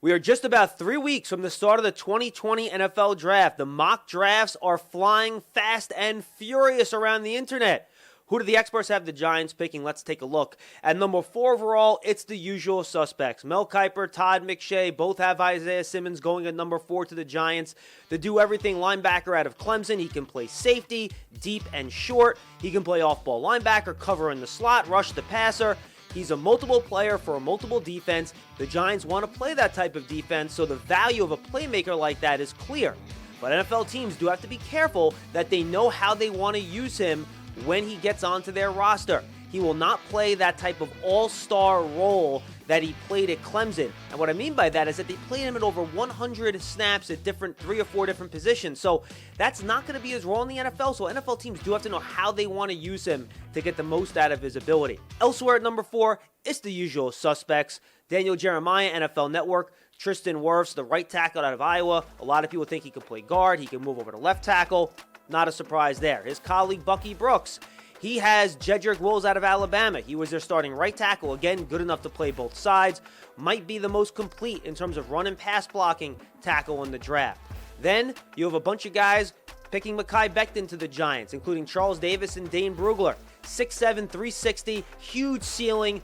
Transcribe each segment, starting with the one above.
We are just about 3 weeks from the start of the 2020 NFL Draft. The mock drafts are flying fast and furious around the internet. Who do the experts have the Giants picking? Let's take a look. At number 4 overall, it's the usual suspects. Kiper, Todd, McShay both have Isaiah Simmons going at number 4 to the Giants. The do-everything linebacker out of Clemson. He can play safety, deep and short. He can play off-ball linebacker, cover in the slot, rush the passer. He's a multiple player for a multiple defense. The Giants want to play that type of defense, so the value of a playmaker like that is clear. But NFL teams do have to be careful that they know how they want to use him when he gets onto their roster. He will not play that type of all-star role that he played at Clemson. And what I mean by that is that they played him at over 100 snaps at 3 or 4 different positions. So that's not going to be his role in the NFL. So NFL teams do have to know how they want to use him to get the most out of his ability. Elsewhere at number 4, it's the usual suspects. Daniel Jeremiah, NFL Network. Tristan Wirfs, the right tackle out of Iowa. A lot of people think he can play guard. He can move over to left tackle. Not a surprise there. His colleague Bucky Brooks. He has Jedrick out of Alabama. He was their starting right tackle. Again, good enough to play both sides. Might be the most complete in terms of run and pass blocking tackle in the draft. Then you have a bunch of guys picking Mekhi Becton to the Giants, including Charles Davis and Dane Brugler. 6'7", 360, huge ceiling,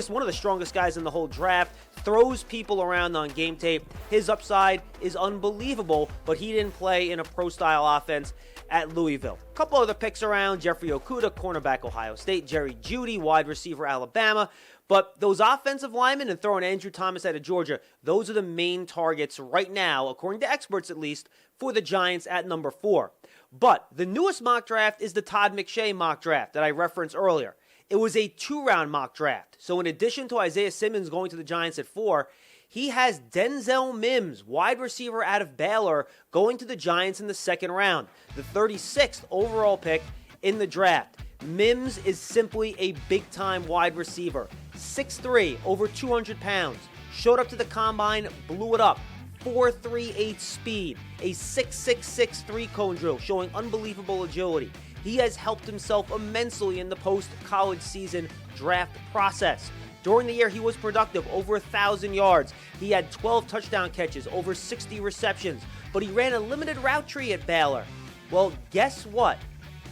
one of the strongest guys in the whole draft, throws people around on game tape. His upside is unbelievable, but he didn't play in a pro-style offense at Louisville. A couple other picks around: Jeffrey Okudah, cornerback, Ohio State; Jeudy, wide receiver, Alabama. But those offensive linemen, and throwing Andrew Thomas out of Georgia, those are the main targets right now, according to experts at least, for the Giants at number 4. But the newest mock draft is the Todd McShay mock draft that I referenced earlier. It was a 2-round mock draft. So in addition to Isaiah Simmons going to the Giants at 4, he has Denzel Mims, wide receiver out of Baylor, going to the Giants in the 2nd round, the 36th overall pick in the draft. Mims is simply a big-time wide receiver. 6'3", over 200 pounds. Showed up to the combine, blew it up. 4.38 speed, a 6.66 3-cone drill, showing unbelievable agility. He has helped himself immensely in the post-college season draft process. During the year, he was productive, over 1,000 yards. He had 12 touchdown catches, over 60 receptions, but he ran a limited route tree at Baylor. Well, guess what?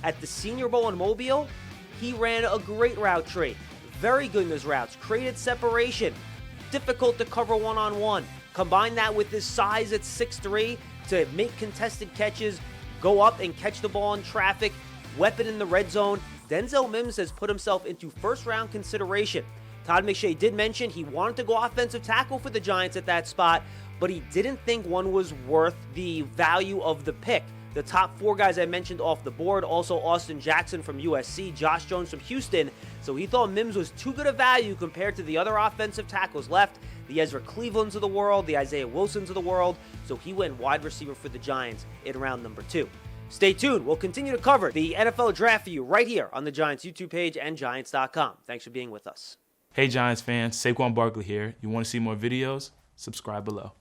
At the Senior Bowl in Mobile, he ran a great route tree. Very good in his routes, created separation, difficult to cover one-on-one. Combine that with his size at 6'3" to make contested catches, go up and catch the ball in traffic, weapon in the red zone. Denzel Mims has put himself into first-round consideration. Todd McShay did mention he wanted to go offensive tackle for the Giants at that spot, but he didn't think one was worth the value of the pick. The top 4 guys I mentioned off the board, also Austin Jackson from USC, Josh Jones from Houston, so he thought Mims was too good a value compared to the other offensive tackles left, the Ezra Clevelands of the world, the Isaiah Wilsons of the world, so he went wide receiver for the Giants in round number 2. Stay tuned. We'll continue to cover the NFL Draft for you right here on the Giants YouTube page and Giants.com. Thanks for being with us. Hey Giants fans, Saquon Barkley here. You want to see more videos? Subscribe below.